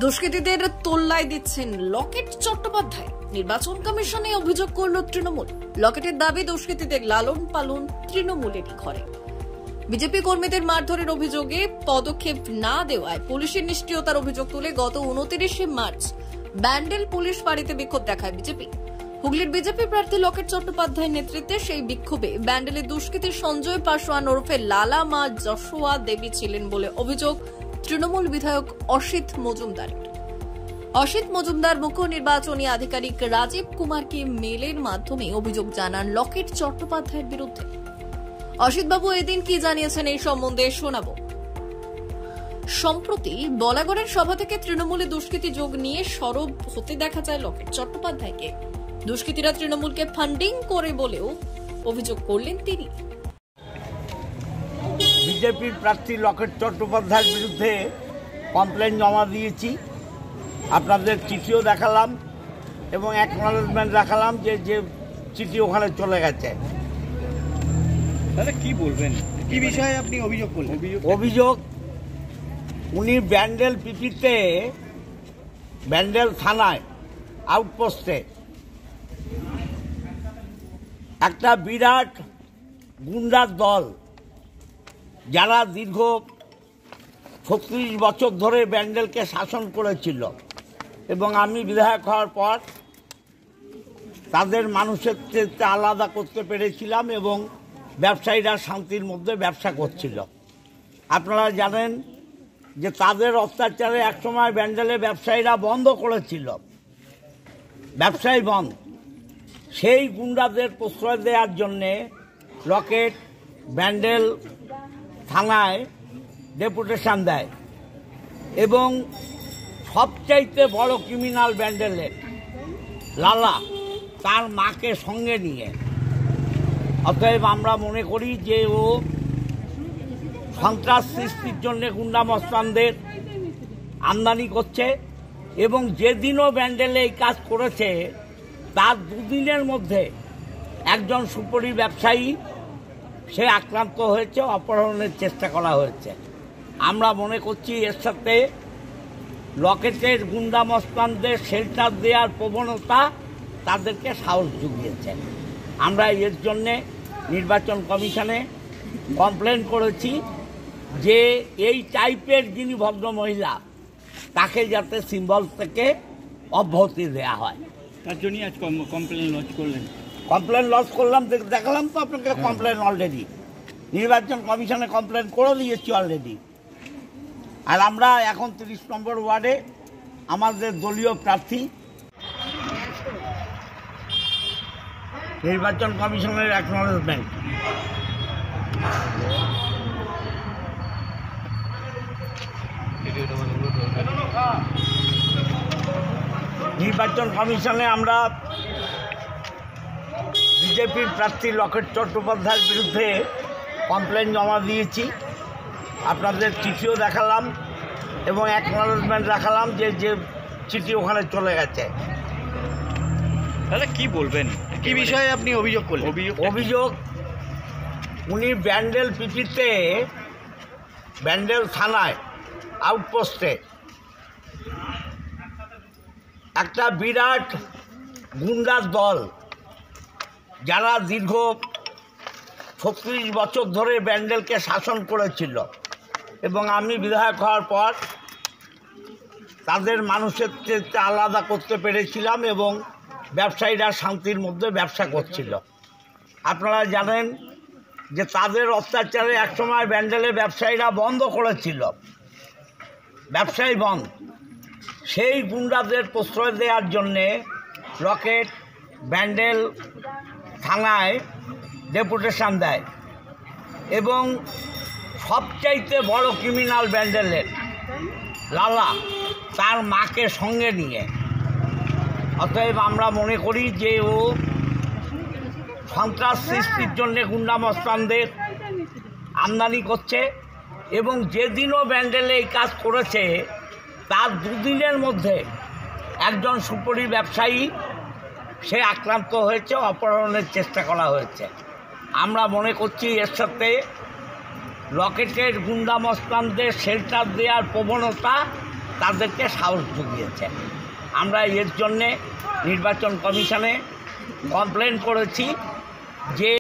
দুষ্কৃতীদের তোল্লায় দিচ্ছেন লকেট চট্টোপাধ্যায়। নির্বাচন কমিশনে অভিযোগ করল তৃণমূল। লকেটের দাবি দুষ্কৃতীদের লালন পালন তৃণমূলেরই ঘরে। বিজেপি কর্মীদের মারধরের অভিযোগে পদক্ষেপ না দেওয়ায় পুলিশের নিষ্ক্রিয়তার অভিযোগ তুলে গত 29 মার্চ ব্যান্ডেল পুলিশ ফাঁড়িতে বিক্ষোভ দেখায় বিজেপি। হুগলির বিজেপি প্রার্থী লকেট চট্টোপাধ্যায়ের নেতৃত্বে সেই বিক্ষোভে ব্যান্ডেলের দুষ্কৃতী সঞ্জয় পাসওয়ান ওরফে লালা মা যশোয়া দেবী ছিলেন বলে অভিযোগ তৃণমূল বিধায়ক অসিত মজুমদারের। অসিত মজুমদার মুখ্য নির্বাচনী আধিকারিক রাজীব কুমারকে মেলের মাধ্যমে অভিযোগ জানান লকেট চট্টোপাধ্যায়ের বিরুদ্ধে। অসিতবাবু এদিন কি জানিয়েছেন এই সম্বন্ধে শোনাব। সম্প্রতি বলাগড়ের সভা থেকে তৃণমূলে দুষ্কৃতী যোগ নিয়ে সরব হতে দেখা যায় লকেট চট্টোপাধ্যায়কে। দুষ্কৃতীরা তৃণমূলকে ফান্ডিং করে বলেও অভিযোগ করলেন তিনি। বিজেপির প্রার্থী লকেট চট্টোপাধ্যায়ের বিরুদ্ধে কমপ্লেন জমা দিয়েছি। আপনাদের চিঠিও দেখালাম এবং অ্যাকনলেজমেন্ট দেখালাম যে চিঠি ওখানে চলে গেছে। তাহলে কি বলবেন, কি বিষয়ে আপনি অভিযোগ করলেন? অভিযোগ উনি ব্যান্ডেল পিপিতে, ব্যান্ডেল থানায় আউটপোস্টে একটা বিরাট গুন্ডার দল, যারা দীর্ঘ 36 বছর ধরে ব্যান্ডেলকে শাসন করেছিল এবং আমি বিধায়ক হওয়ার পর তাদের মানুষের থেকে আলাদা করতে পেরেছিলাম এবং ব্যবসায়ীরা শান্তির মধ্যে ব্যবসা করছিল। আপনারা জানেন যে তাদের অত্যাচারে একসময় ব্যান্ডেলে ব্যবসায়ীরা বন্ধ করেছিল, ব্যবসায়ী বন্ধ। সেই গুন্ডাদের প্রশ্রয় দেওয়ার জন্যে লকেট ব্যান্ডেল থানায় ডেপুটেশন দেয় এবং সবচাইতে বড় ক্রিমিনাল ব্যান্ডেলের লালা তার মাকে সঙ্গে নিয়ে, অতএব আমরা মনে করি যে ও সন্ত্রাস সৃষ্টির জন্য গুন্ডা মস্তানদের আমদানি করছে এবং যেদিনও ব্যান্ডেলে এই কাজ করেছে তার দুদিনের মধ্যে একজন সুপরি ব্যবসায়ী সে আক্রান্ত হয়েছে, অপহরণের চেষ্টা করা হয়েছে। আমরা মনে করছি এর সাথে লকেটের গুন্ডা মস্তানদের শেল্টার দেওয়ার প্রবণতা তাদেরকে সাহস জুগিয়েছে। আমরা এর জন্যে নির্বাচন কমিশনে কমপ্লেন করেছি যে এই টাইপের যিনি ভদ্র মহিলা তাকে যাতে সিম্বল থেকে অব্যাহতি দেওয়া হয়। তার জন্যই আজ কমপ্লেন লঞ্চ করলেন। কমপ্লেন লঞ্চ করলাম, দেখালাম তো আপনাকে কমপ্লেন অলরেডি নির্বাচন কমিশনে কমপ্লেন করে দিয়েছি অলরেডি। আর আমরা এখন 30 নম্বর ওয়ার্ডে আমাদের দলীয় প্রার্থী নির্বাচন কমিশনের অ্যাকনলেজমেন্ট নির্বাচন কমিশনে আমরা বিজেপির প্রার্থী লকেট চট্টোপাধ্যায়ের বিরুদ্ধে কমপ্লেন জমা দিয়েছি। আপনাদের চিঠিও দেখালাম এবং অ্যাকনলেজমেন্ট দেখালাম যে চিঠি ওখানে চলে গেছে। তাহলে কি বলবেন, কি বিষয়ে আপনি অভিযোগ করলেন? অভিযোগ উনি ব্যান্ডেল পিপিতে, ব্যান্ডেল থানায় আউটপোস্টে একটা বিরাট গুন্ডার দল, যারা দীর্ঘ 36 বছর ধরে ব্যান্ডেলকে শাসন করেছিল এবং আমি বিধায়ক হওয়ার পর তাদের মানুষের থেকে আলাদা করতে পেরেছিলাম এবং ব্যবসায়ীরা শান্তির মধ্যে ব্যবসা করছিল। আপনারা জানেন যে তাদের অত্যাচারে একসময় ব্যান্ডেলে ব্যবসায়ীরা বন্ধ করেছিল, ব্যবসায়ী বন্ধ। সেই গুন্ডাদের প্রশ্রয় দেওয়ার জন্যে লকেট ব্যান্ডেল থানায় ডেপুটেশন দেয় এবং সবচাইতে বড় ক্রিমিনাল ব্যান্ডেলের লালা তার মাকে সঙ্গে নিয়ে, অতএব আমরা মনে করি যে ও সন্ত্রাস সৃষ্টির জন্য গুন্ডা মস্তানদের আমদানি করছে এবং যেদিনও ব্যান্ডেলে এই কাজ করেছে তার দুদিনের মধ্যে একজন সুপরি ব্যবসায়ী সে আক্রান্ত হয়েছে, অপহরণের চেষ্টা করা হয়েছে। আমরা মনে করছি এর সাথে লকেটের গুন্ডা মস্তানদের শেল্টার দেওয়ার প্রবণতা তাদেরকে সাহস জুগিয়েছে। আমরা এর জন্যে নির্বাচন কমিশনে কমপ্লেন করেছি যে